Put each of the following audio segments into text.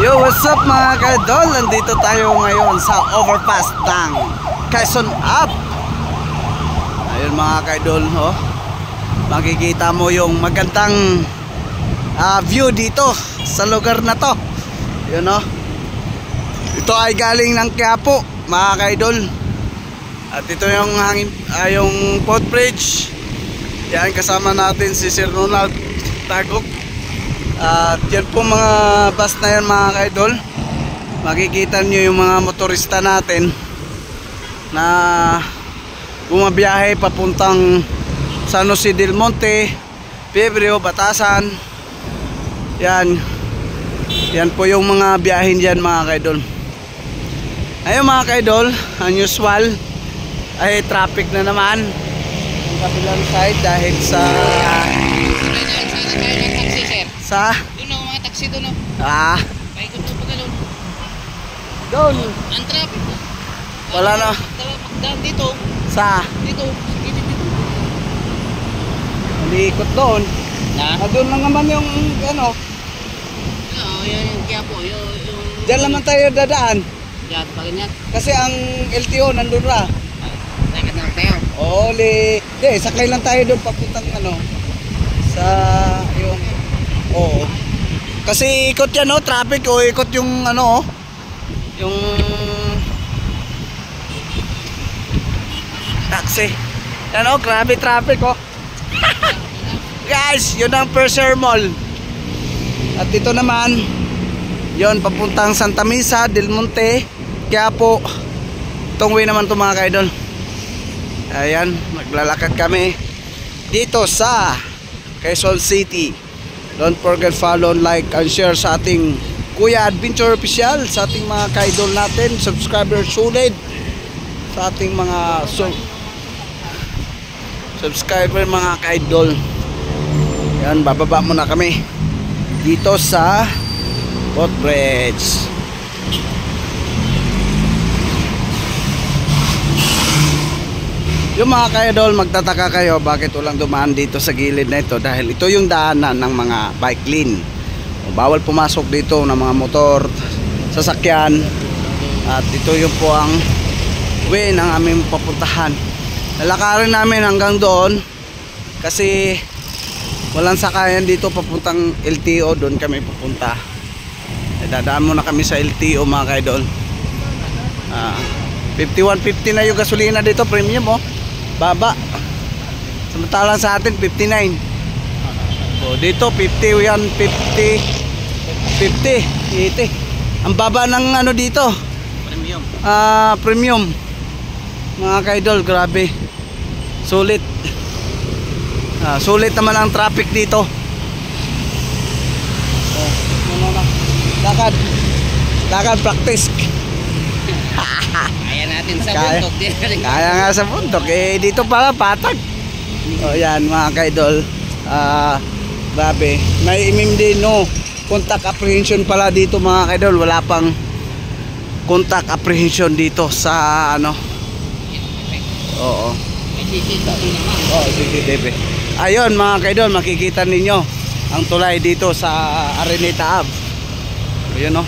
Yo, what's up mga kaidol? Nandito tayo ngayon sa overpass ng Quezon Ave. Ayun mga kaidol, oh. Makikita mo yung magandang view dito sa lugar na to. Yun, oh. Ito ay galing ng Quiapo mga kaidol. At ito yung yung footbridge. Yan, kasama natin si Sir Ronald Tagok. At yan po mga bus na yan mga kaidol. Makikita nyo yung mga motorista natin na bumabiyahe papuntang San Jose del Monte, Pebreo, Batasan. Yan. Yan po yung mga biyahin dyan mga kaidol. Ayun mga kaidol, unusual ay traffic na naman ang kabilang side dahil sa doon o, mga taxi doon o. Paikot mo pa galon. Doon. Ang traffic. Wala na. Magdaan dito. Dito. Sige dito. Umiikot doon. Doon lang naman yung ano. Oo, yan yung Quiapo. Diyan naman tayo dadaan. Diyan pa ganyan. Kasi ang LTO nandun na. Nakit na tayo. Oo, sakay lang tayo doon papuntang ano. Sa yung oo. Kasi ikot yan, oh, traffic, oh, ikot yung ano, oh. Yung taxi. Yan, oh, grabe traffic, oh. Guys, yun ang Perser Mall. At ito naman, yun, papuntang Santa Mesa del Monte, Quiapo. Itong way naman ito mga kaidol. Ayan, maglalakad kami dito sa Quezon City. Don't forget follow, like, and share sa ating Kuya Adventure Official, sa ating mga kaidol natin, subscriber sulit, sa ating mga subscriber mga kaidol. Yan, bababa muna kami dito sa footbridge. Yung mga kaidol, magtataka kayo bakit walang dumaan dito sa gilid na ito, dahil ito yung daanan ng mga bike lane. Bawal pumasok dito ng mga motor, sasakyan. At ito yung po ang way ng aming papuntahan. Lalakarin namin hanggang doon kasi walang sakayan dito papuntang LTO. Doon kami pupunta. Dadaan muna kami sa LTO mga kaidol. 51.50 na yung gasolina dito, premium, oh. Baba. Samantalang sa atin 59. So dito 50 yan, 50, 80. Ang baba ng ano dito? Premium. Premium. Mga kaidol, grabe. Sulit. Sulit naman ang traffic dito. Lakad practice. Kaya natin sa bundok. Kaya nga sa bundok. Dito pala patag. O yan mga kaidol. Grabe. May imim din, no. Contact apprehension pala dito mga kaidol. Wala pang contact apprehension dito sa ano. Oo. May CCTV naman. Oo, CCTV. Ayun mga kaidol, makikita ninyo ang tulay dito sa Araneta Ave. Ayun, no.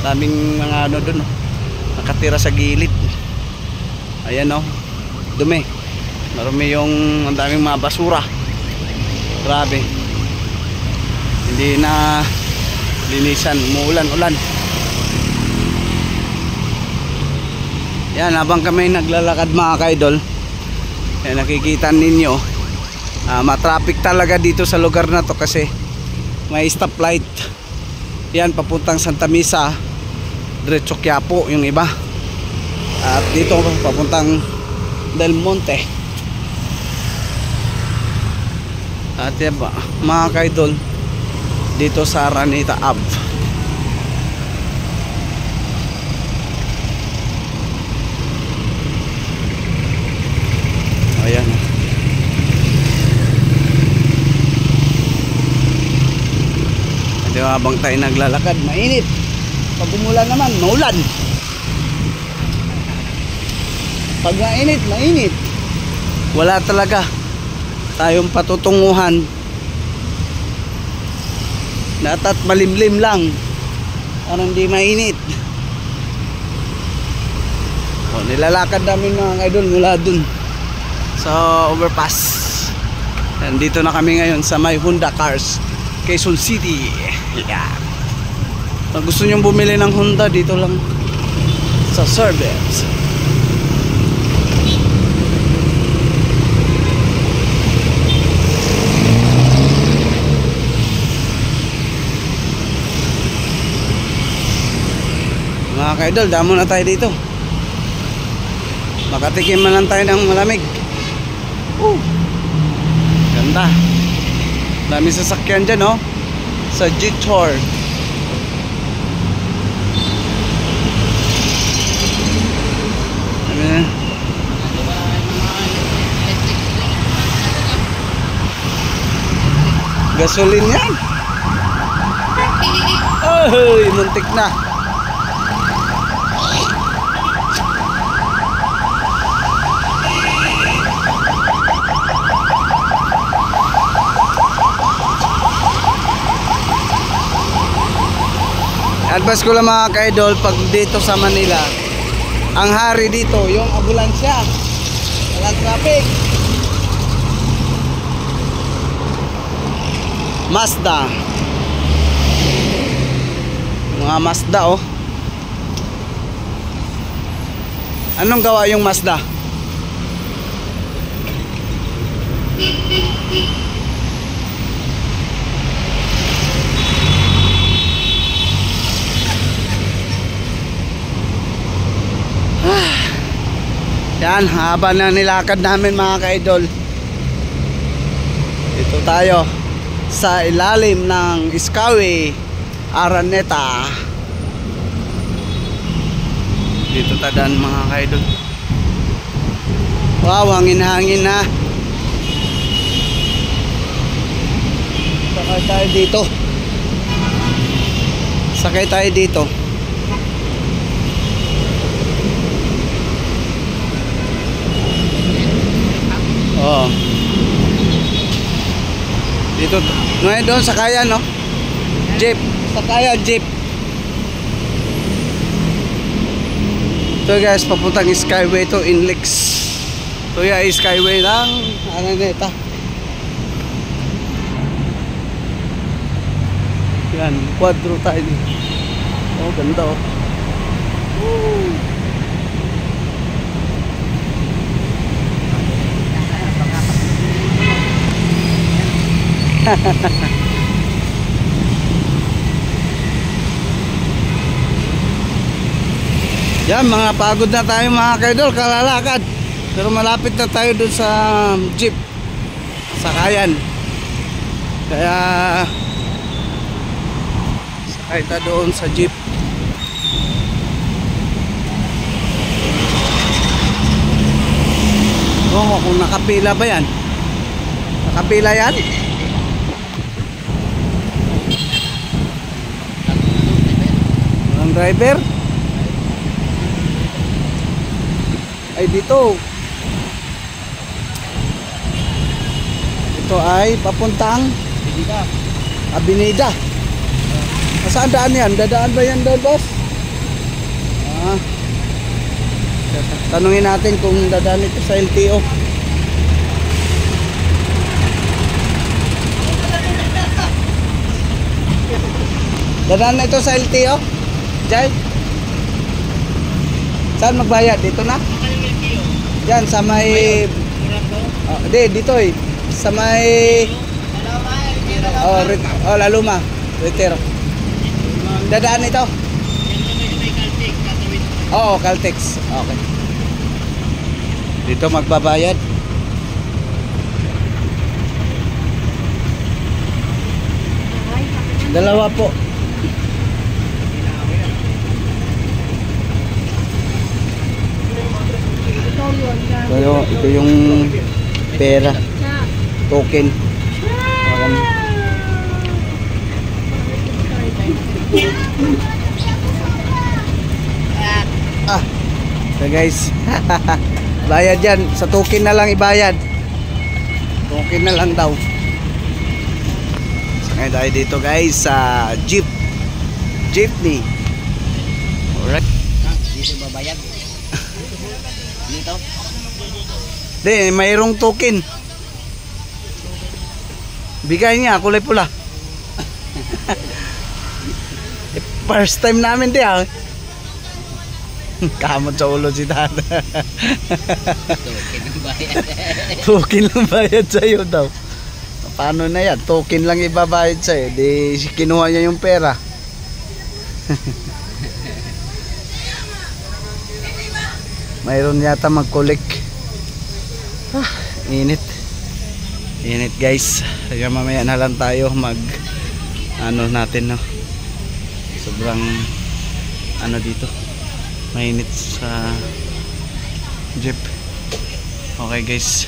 Daming mga ano dun, no, nakatira sa gilid. Ayan, oh, dumi. Marumi yung ang daming mga basura. Grabe. Hindi na linisan, umuulan-ulan. Yan, habang kami naglalakad mga kaidol, yan, nakikita ninyo, matraffic talaga dito sa lugar na to kasi may stoplight. Yan, papuntang Santa Mesa, diretso Quiapo yung iba. At dito papuntang Del Monte. At yan ba, mga kaidol, dito sa Araneta Ave. Ayan. Di ba, habang tayo naglalakad, mainit. Pag umulan naman, maulan. Pag mainit, mainit. Wala talaga tayong patutunguhan. Natat malimlim lang para hindi mainit. Nilalakad namin mga idol mula dun sa overpass. Nandito na kami ngayon sa may Honda Cars, Quezon City. Yeah. Pag gusto nyong bumili ng Honda, dito lang sa service. Mga ka-idol, damo na tayo dito. Makatikim man lang tayo ng malamig. Ganda. Dami sasakyan dyan, oh. Sa G-Tour. Gasolin yan. Ay, muntik na. Advice ko lang mga ka-idol, pag dito sa Manila, ang hari dito, yung ambulansya. Walang traffic. Mazda. Mga Mazda, oh. Anong gawa yung Mazda? Yan, haba na nilakad namin mga ka-idol. Dito tayo sa ilalim ng Skyway Araneta. Dito tadan mga ka-idol. Wow, hangin-hangin na. Sakay tayo dito. Sakay tayo dito. Oh. Dito ngayon doon sa kaya, no? Jeep, sa kaya jeep. Ito guys, papuntang Skyway to Inlex. Ito yung Skyway ng Araneta. Yan, quadro tayo. Oh, ganda, oh. Woo! Yan, mga pagod na tayo mga ka-idol, kalalakad. Pero malapit na tayo dun sa jeep, sakayan. Kaya sakay tayo doon sa jeep. Oo, kung nakapila ba yan? Nakapila yan? Walang driver? Ay dito. Ito ay papuntang Avenida. Saan daan yan? Dadaan ba yan doon, boss? Tanungin natin kung dadaan ito sa LTO. Dadaan na ito sa LTO? Jai? Saan magbayad? Dito na? Diyan sa may... dito eh. Sa may... Laluma. Retiro. Dadaan ito? Oo, Caltex. Okay. Dito magbabayad. Dalawa po. Ito yung pera. Token. So guys, bayad yan. Sa token na lang ibayad. Token na lang daw. Sakay tayo dito guys sa jeep. Jeepney. Alright. Dito babayad. Dito. Di, mayroong token. Bigay niya, kulay pula. First time namin di ah. Kamot sa ulo si Tata. Token ng bayad. Token lang bayad sa'yo daw. Paano na yan? Token lang ibabayad sa'yo. Di kinuha niya yung pera. Mayroon yata mag-collect. Init. Init guys. Kaya mamaya na lang tayo mag ano natin no. Sobrang ano dito. Mainit sa jeep. Okay guys.